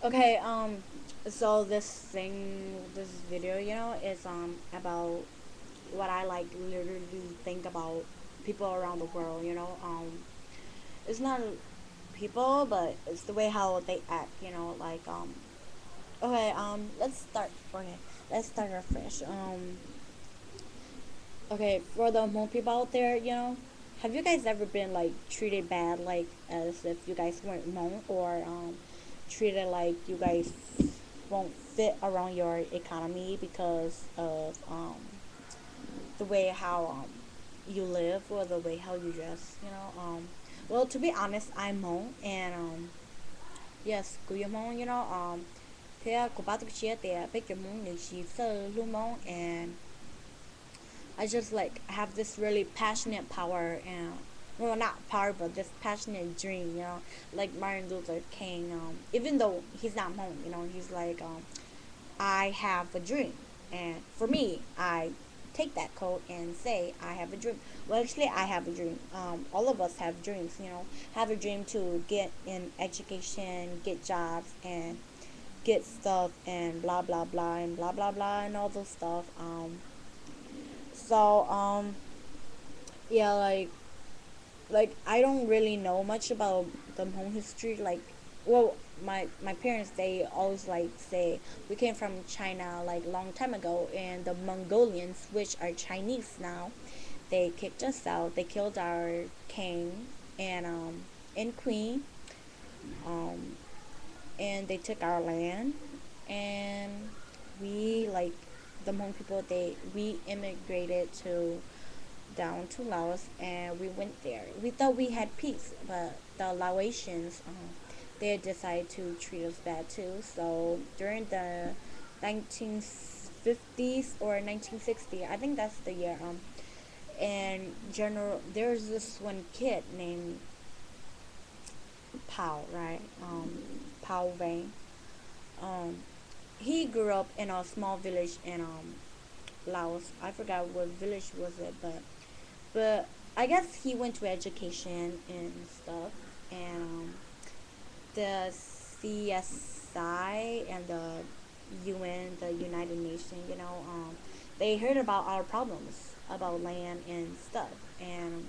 Okay, so this video, is about what I like literally think about people around the world. It's not people, but it's the way how they act. Okay, let's start. Okay, let's start afresh. Okay, for the Hmong people out there, have you guys ever been like treated bad, like as if you guys weren't Hmong, or treated like you guys won't fit around your economy because of the way how you live or the way how you dress? Well, to be honest, I'm Hmong, and yes, Kuya Hmong. Thế của ba tôi chia thì bây giờ muốn những gì sơ luôn Hmong, and I just like have this really passionate power and well, not power, but this passionate dream. Like Martin Luther King. Even though he's not home, he's like, I have a dream, and for me, I take that quote and say I have a dream. Well, actually, I have a dream. All of us have dreams. Have a dream to get in education, get jobs, and get stuff, and blah blah blah, and blah blah blah, and all those stuff. So yeah, like I don't really know much about the Hmong history. Like, well, my parents, they always like say we came from China like long time ago, and the Mongolians, which are Chinese now, they kicked us out. They killed our king and queen, um, and they took our land, and we like the Hmong people. We immigrated to down to Laos, and we went there. We thought we had peace, but the Laotians, they decided to treat us bad too. So during the 1950s or 1960, I think that's the year. And general, there's this one kid named Pao, right? Pao Vang. Um, he grew up in a small village in Laos. I forgot what village was it, but I guess he went to education and stuff, and the CSI and the UN, the United Nations, they heard about our problems about land and stuff, and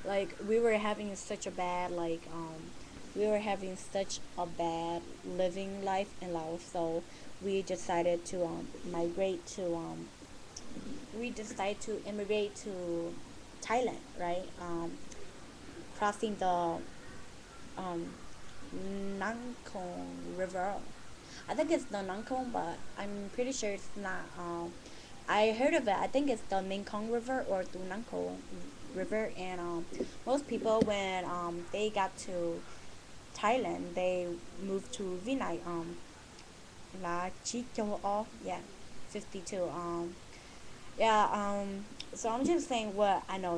like we were having such a bad living life in Laos, so we decided to migrate to we decided to immigrate to Thailand, right? Crossing the um, Nangkong River. I think it's the Nangkong, but I'm pretty sure it's not. I heard of it. I think it's the Mekong River or the Nangkong River, and most people when they got to Thailand, they moved to Vinai, La Chi Châu O, yeah, 52. Yeah, so I'm just saying what I know,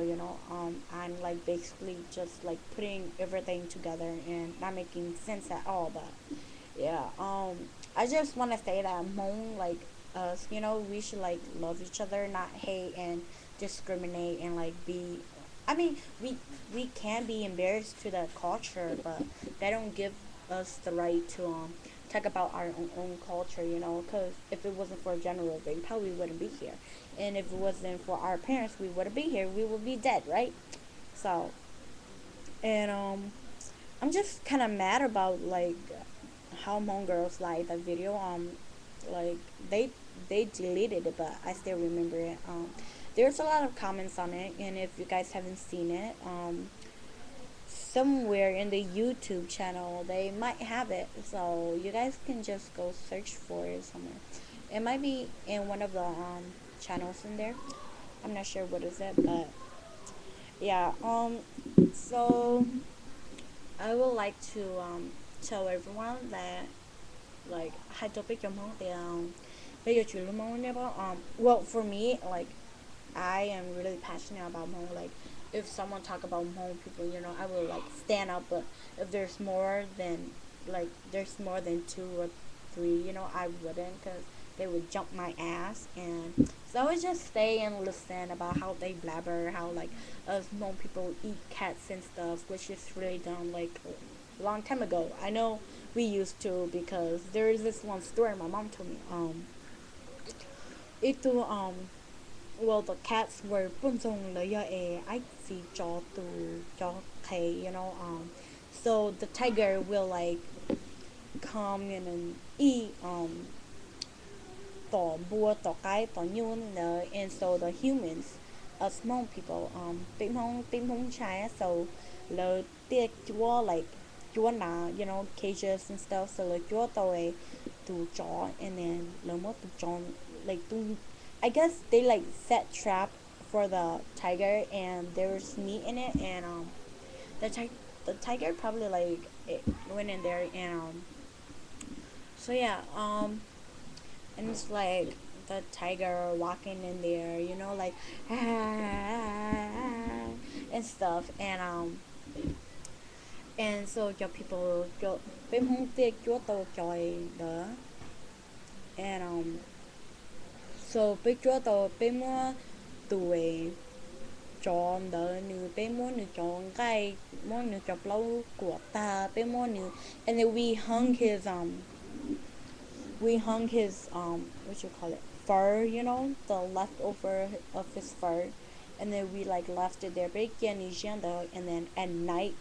I'm like basically just like putting everything together and not making sense at all, but yeah, I just want to say that Hmong, like us, we should like love each other, not hate and discriminate and like be. I mean, we can be embarrassed to the culture, but they don't give us the right to talk about our own culture, because if it wasn't for a general, they probably wouldn't be here, and if it wasn't for our parents, we wouldn't be here. We would be dead, right? So, and I'm just kind of mad about like how Hmong girls like that video. Like they they deleted it, but I still remember it. There's a lot of comments on it, and if you guys haven't seen it, somewhere in the YouTube channel they might have it, so you guys can just go search for it somewhere. It might be in one of the channels in there. I'm not sure what is it, but yeah. So I would like to tell everyone that like hai topic trong Hmong thì bây giờ chuyện Hmong nè po. Well, for me, like I am really passionate about Hmong. Like if someone talk about Hmong people, I will like stand up. But if there's more than two or three, I wouldn't, because they would jump my ass. And so I would just stay and listen about how they blabber, how like us Hmong people eat cats and stuff, which is really dumb. Like a long time ago, I know we used to, because there is this one story my mom told me. It well, the cats were put on the I see jaw to jaw you know. So the tiger will like come in and eat tỏ bua tỏ cái tỏ nhún and so the humans, us Hmong people, tim hong chai, so the tiệc chúa like chúa na, you know, cages and stuff, so the chúa tàu ấy to jaw, and then the mo to jaw like to, I guess they like set trap for the tiger, and there's meat in it, and the the tiger probably like it went in there, and so yeah, and it's like the tiger walking in there, you know, like and stuff, and so your people cho bên hông tiệc chúa tàu chọi đó, and so bên chúa tàu bên mua tuổi chọn đỡ nữ bên mua nữ chọn cái mua nữ chọn lâu của ta bên mua nữ, and then we hung his what you call it, fur, you know, the leftover of his fur, and then we like left it there and then at night,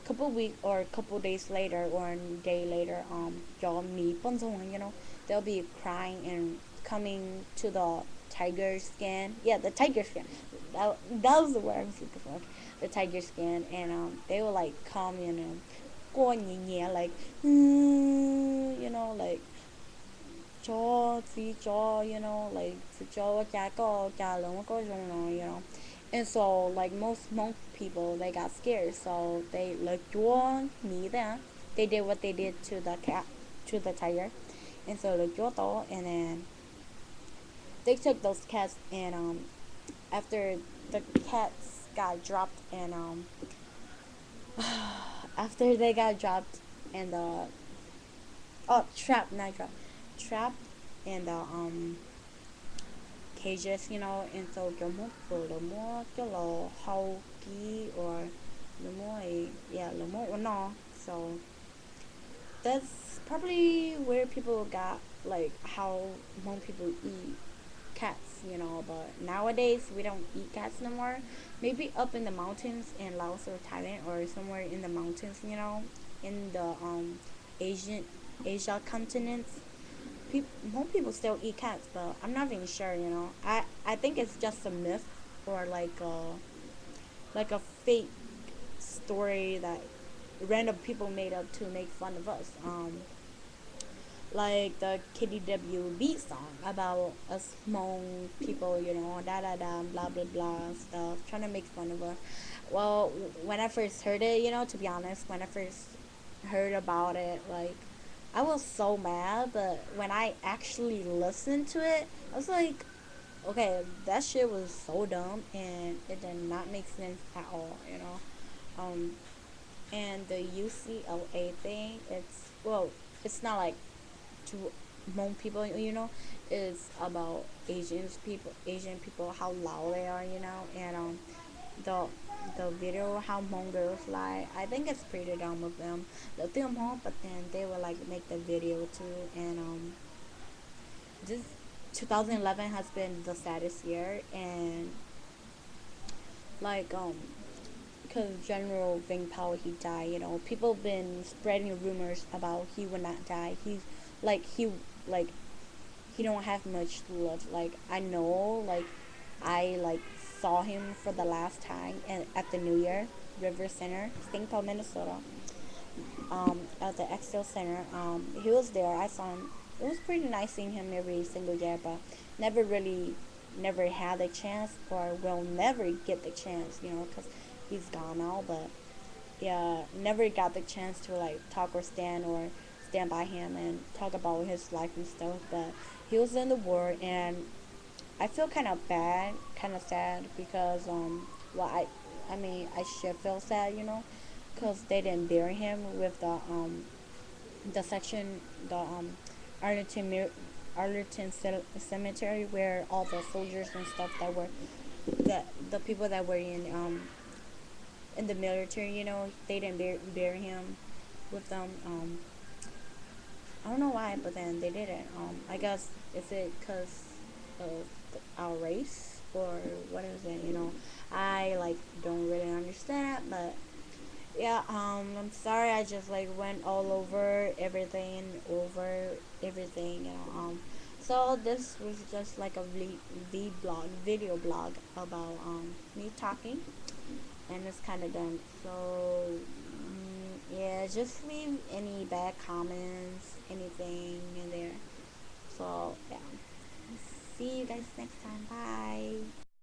couple week or couple days later or a day later, you know, they'll be crying and coming to the tiger skin, yeah, the tiger skin, that was the word I was looking for, the tiger skin, and they will like come, you know, go like you know, like cho phi cho, you know, like phi cho cha có cha lớn có dùng, you know, and so like most Hmong people, they got scared, so they like chúa me there, they did what they did to the cat, to the tiger, and so like chúa to, and then they took those cats, and after the cats got dropped, and after they got dropped, and oh, trapped, not dropped, trapped in the cages, you know, and so kiểu một vừa là mua cái lò hậu ký, or the more yeah, the more no, so that's probably where people got like how Hmong people eat cats, you know, but nowadays we don't eat cats no more. Maybe up in the mountains in Laos or Thailand, or somewhere in the mountains, you know, in the Asian Asia continents. Most people still eat cats, but I'm not even sure, you know. I think it's just a myth, or like a fake story that random people made up to make fun of us. Like the KDW song about us Hmong people, you know, da da da, blah blah blah stuff, trying to make fun of us. Well, when I first heard it, you know, to be honest, when I first heard about it, like I was so mad, but when I actually listened to it, I was like, okay, that shit was so dumb, and it did not make sense at all, you know. Um, and the UCLA thing, it's, well, it's not like to Hmong people, you know, it's about Asian people, how loud they are, you know, and the the video how Hmong girls lie. I think it's pretty dumb of them. The film Hmong, but then they will like make the video too, and this 2011 has been the saddest year, and like because General Ving Pao, he died, you know, people been spreading rumors about he would not die. He's like like he don't have much to live. Like I know, like I like saw him for the last time and at the New Year River Center, St. Paul, Minnesota. At the Excel Center. He was there. I saw him. It was pretty nice seeing him every single year, but never really, never had the chance, or will never get the chance, you know, because he's gone now. But yeah, never got the chance to like talk or stand by him and talk about his life and stuff. But he was in the war, and I feel kind of bad, kind of sad, because well, I mean, I should feel sad, you know, because they didn't bury him with the section, the Arlington Arlington Cemetery, where all the soldiers and stuff that were the people that were in the military, you know, they didn't bury him with them. I don't know why, but then they didn't. I guess is it because of our race or what is it? I like don't really understand it, but yeah. I'm sorry. I just like went all over everything. So this was just like a blog, video blog about me talking, and it's kind of done. So yeah, just leave any bad comments, anything in there. So yeah, see you guys next time. Bye.